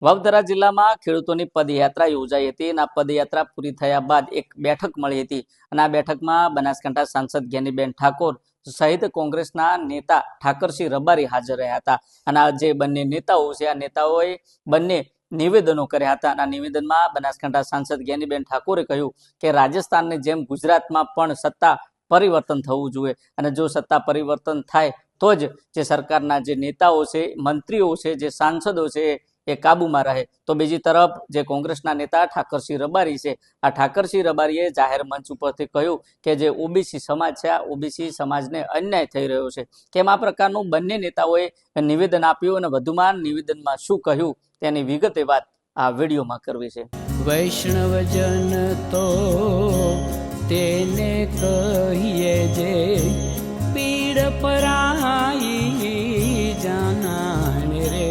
વાવથરા જિલ્લામાં ખેડૂતોની પદયાત્રા યોજાઈ હતી અને આ પદયાત્રા પૂરી થયા બાદ એક બેઠક મળી હતી અને આ બેઠકમાં બનાસકાંઠા સાંસદ જ્ઞાનીબેન ઠાકોર સહિત કોંગ્રેસના નેતા ઠાકરસિંહ રબારી હાજર રહ્યા હતા અને આ જે બંને નેતાઓ છે આ નેતાઓએ બંને નિવેદનો કર્યા હતા અને આ નિવેદનમાં બનાસકાંઠા સાંસદ જ્ઞાનીબેન ઠાકોરે કહ્યું કે રાજસ્થાનની જેમ ગુજરાતમાં પણ સત્તા પરિવર્તન થવું જોઈએ અને જો સત્તા પરિવર્તન થાય તો જ જે સરકારના જે નેતાઓ છે મંત્રીઓ છે જે સાંસદો છે એ કાબુમાં રહે। તો બીજી તરફ જે કોંગ્રેસના નેતા ઠાકરસિંહ રબારી છે આ ઠાકરસિંહ રબારીએ જાહેર મંચ ઉપરથી કહ્યું કે જે ઓબીસી સમાજ છે આ ઓબીસી સમાજને અન્યાય થઈ રહ્યો છે। કેમ આ પ્રકારનું બંને નેતાઓએ નિવેદન આપ્યું અને વધુમાં નિવેદનમાં શું કહ્યું તેની વિગતે વાત આ વિડીયોમાં કરવી છે। વૈષ્ણવજન તો તેને કહીએ જે પીડ પરાઈ જાનાને રે।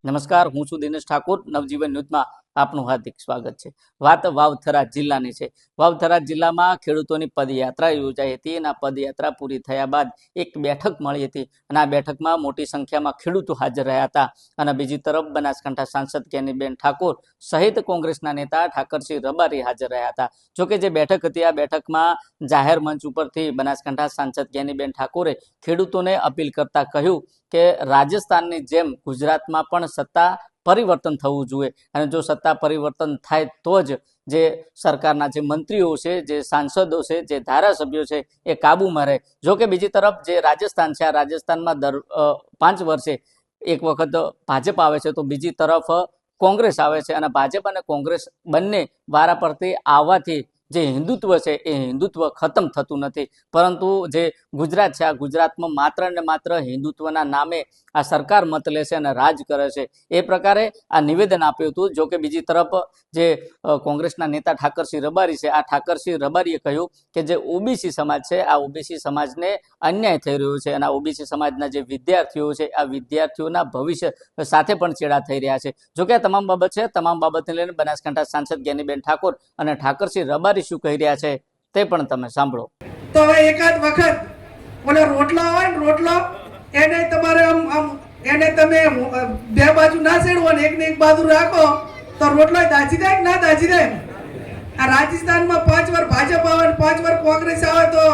નમસ્કાર, હું છું દિનેશ ઠાકોર। નવજીવન ન્યૂઝમાં આપનું હાર્દિક સ્વાગત છે। વાત વાવથરા જિલ્લાની છે। વાવથરા જિલ્લામાં ખેડૂતોની પદયાત્રા યોજાઈ હતી અને આ પદયાત્રા પૂરી થયા બાદ એક બેઠક મળી હતી અને આ બેઠકમાં મોટી સંખ્યામાં ખેડૂતો હાજર રહ્યા હતા અને બીજી તરફ બનાસકાંઠા સાંસદ જ્ઞાનીબેન ઠાકોર સહિત કોંગ્રેસના નેતા ઠાકરસિંહ રબારી હાજર રહ્યા હતા। જોકે જે બેઠક હતી આ બેઠકમાં જાહેર મંચ ઉપરથી બનાસકાંઠા સાંસદ જ્ઞાનીબેન ઠાકોરે ખેડૂતોને અપીલ કરતા કહ્યું કે રાજસ્થાનની જેમ ગુજરાતમાં પણ સત્તા પરિવર્તન થવું જોઈએ અને જો સત્તા પરિવર્તન થાય તો જ જે સરકારના જે મંત્રીઓ છે જે સાંસદો છે જે ધારાસભ્યો છે એ કાબુમાં રહે। જો કે બીજી તરફ જે રાજસ્થાન છે આ રાજસ્થાનમાં દર 5 વર્ષે એક વખત ભાજપ આવે છે તો બીજી તરફ કોંગ્રેસ આવે છે અને ભાજપ અને કોંગ્રેસ બંને વારા પરથી આવવાથી જે હિન્દુત્વ છે એ હિન્દુત્વ ખતમ થતું નથી, પરંતુ જે ગુજરાત છે આ ગુજરાતમાં માત્ર ને માત્ર હિન્દુત્વના નામે આ સરકાર મત લે છે અને રાજ કરે છે। એ પ્રકારે આ નિવેદન આપ્યું હતું। જો કે બીજી તરફ જે કોંગ્રેસના નેતા ઠાકરસિંહ રબારી છે આ ઠાકરસિંહ રબારીએ કહ્યું કે જે ઓબીસી સમાજ છે આ ઓબીસી સમાજને અન્યાય થઈ રહ્યો છે અને આ ઓબીસી સમાજના જે વિદ્યાર્થીઓ છે આ વિદ્યાર્થીઓના ભવિષ્ય સાથે પણ ચેડા થઈ રહ્યા છે। જો કે આ તમામ બાબત છે, તમામ બાબતને લઈને બનાસકાંઠા સાંસદ જ્ઞાનીબેન ઠાકોર અને ઠાકરસિંહ રબારી શું કહી રહ્યા છે તે પણ તમે સાંભળો। તો હવે એકાદ વખત ઓલો રોટલો હોય ને રોટલો એને તમારે આમ એને તમે બે બાજુ ના સેડવો ને એકને એક બાજુ રાખો તો રોટલો દાજી જાય ના દાજી જાય। આ રાજસ્થાનમાં 5 વાર ભાજપ આવે ને 5 વાર કોંગ્રેસ આવે તો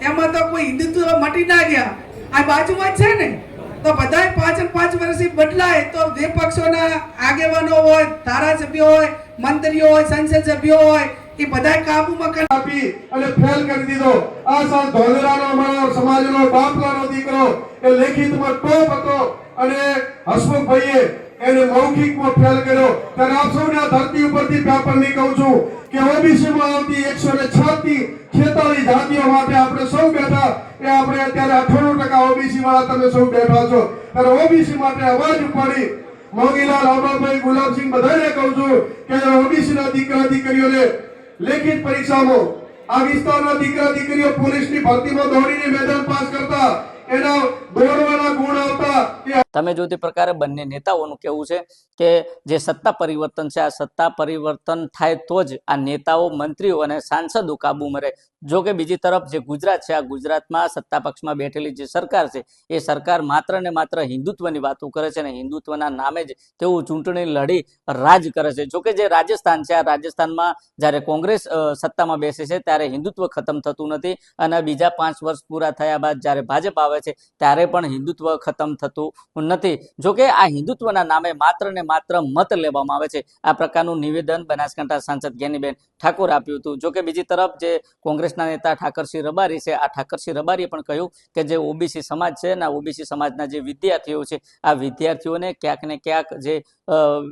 એમાં તો કોઈ હિન્દુત્વ મટી ના ગયા। આ બાજુમાં જ છે ને તો બધાય 5 વર્ષથી બદલાય તો બે પક્ષોના આગેવાનો હોય, ધારાસભ્યો હોય, મંત્રીઓ હોય, સંસદ સભ્યો હોય એ બધા કાબુમાં આપી અને ફેલ કરી દીધો। આ સાલ ધોલેરાનો અમારો સમાજનો બાપલાનો દીકરો એ લેખિતમાં ટોપ હતો અને હસમુખભાઈએ એને મૌખિકમાં ફેલ કર્યો। ત્યારે આપ સૌને આ ધરતી ઉપરથી પેપરની કહું છું કે ઓબીસીમાં આવતી 106 46 જાતિઓ માટે આપણે સૌ બેઠા એ આપણે અત્યારે 98% ઓબીસી વાળા તમે સૌ બેઠા છો। ત્યારે ઓબીસી માટે અવાજ ઉપાડી મોગીલાલ, અમરભાઈ, ગુલાબસિંહ બધાને કહું છું કે ઓબીસીના દીકરા દીકરીઓને લેખિત પરીક્ષામાં આ વિસ્તારના દીકરા દીકરીઓ પોલીસની ભરતીમાં દોડીને મેદાન પાસ કરતા એના દોડવાના ગુણ આવતા। તમે જો તે પ્રકારે બંને નેતાઓનું કહેવું છે કે જે સત્તા પરિવર્તન છે આ સત્તા પરિવર્તન થાય તો જ આ નેતાઓ, મંત્રીઓ અને સાંસદો કાબુમાં રહે। જો કે બીજી તરફ જે ગુજરાત છે આ ગુજરાતમાં સત્તા પક્ષમાં બેઠેલી જે સરકાર છે એ સરકાર માત્ર ને માત્ર હિન્દુત્વની વાતો કરે છે અને હિન્દુત્વના નામે જ તેઓ ચૂંટણી લડી રાજ કરે છે। જો કે જે રાજસ્થાન છે આ રાજસ્થાનમાં જ્યારે કોંગ્રેસ સત્તામાં બેસે છે ત્યારે હિન્દુત્વ ખતમ થતું નથી અને બીજા 5 વર્ષ પૂરા થયા બાદ જ્યારે ભાજપ આવે છે ત્યારે પણ હિન્દુત્વ ખતમ થતું નથી। જો કે આ હિન્દુત્વના નામે માત્ર ને માત્ર મત લેવામાં આવે છે। આ પ્રકારનું નિવેદન બનાસકાંઠા સાંસદ જ્ઞાનીબેન ઠાકોર આપ્યું હતું। જો કે બીજી તરફ જે કોંગ્રેસના નેતા ઠાકરસિંહ રબારી છે આ ઠાકરસિંહ રબારીએ પણ કહ્યું કે જે ઓબીસી સમાજ છે ને ઓબીસી સમાજના જે વિદ્યાર્થીઓ છે આ વિદ્યાર્થીઓને ક્યાંક ને ક્યાંક જે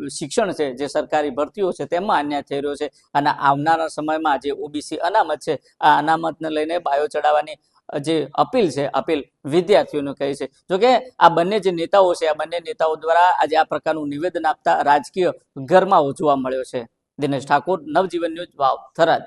શિક્ષણ છે જે સરકારી ભરતીઓ છે તેમાં અન્યાય થઈ રહ્યો છે અને આવનારા સમયમાં જે ઓબીસી અનામત છે આ અનામતને લઈને બાયો ચડાવવાની જે અપીલ છે અપીલ વિદ્યાર્થીઓને કહી છે। જોકે આ બંને જે નેતાઓ છે આ બંને નેતાઓ દ્વારા આજે આ પ્રકારનું નિવેદન આપતા રાજકીય ગરમાવો જોવા મળ્યો છે। દિનેશ ઠાકોર, નવજીવન ન્યૂઝ, વાવ થરાદ।